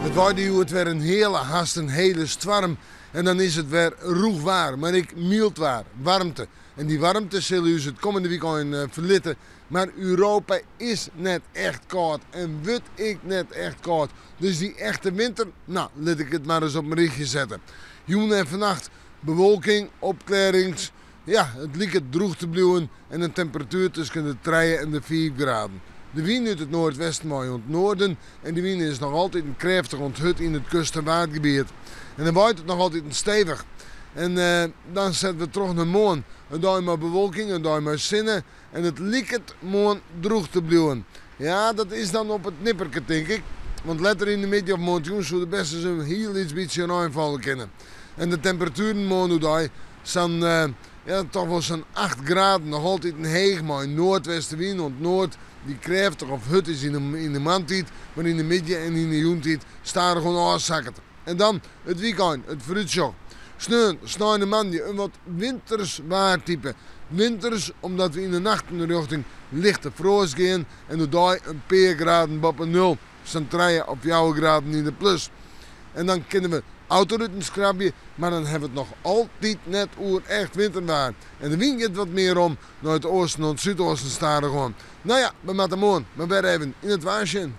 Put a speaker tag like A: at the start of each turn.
A: Het wordt weer een hele haast, een hele storm. En dan is het weer roegwaar, maar ik mildwaar, warmte. En die warmte zullen u het komende weekend verlitten. Maar Europa is net echt koud en wordt ik net echt koud. Dus die echte winter, nou, laat ik het maar eens op mijn richtje zetten. Joen en vannacht bewolking, opklarings. Ja, het lijkt het droog te blijven en een temperatuur tussen de 3 en de 4 graden. De wind uit het noordwesten mooi het noorden en de wind is nog altijd een krachtig onthut in het kust- en watergebied. En dan waait het nog altijd een stevig. En dan zetten we terug naar morgen. Een dag maar bewolking, een dag maar zinnen. En het lijkt het morgen droog te blijven. Ja, dat is dan op het nipperke, denk ik. Want later in de middag of morgen zou de beste zo'n heel iets beetje aanvallen kunnen. En de temperaturen morgen zijn ja, toch wel zo'n 8 graden. Nog altijd een heeg, maar in noordwestenwind, want noord die krachtig of hut is in de maandtijd. Maar in de middag en in de joentijd staan er gewoon aanzakken. En dan het weekend, het fruitshow. Sneeuw, snijende mandje, een wat winters waartype. Winters omdat we in de nacht in de richting lichte frost gaan en de dag een paar graden boven nul. Staan 3 of 4 graden in de plus. En dan kunnen we autorutten scrabben, maar dan hebben we het nog altijd net oer echt winterwaar. En de wind gaat wat meer om naar het oosten en het zuidoosten staan gewoon. Nou ja, we moeten morgen maar weer even in het waarsje.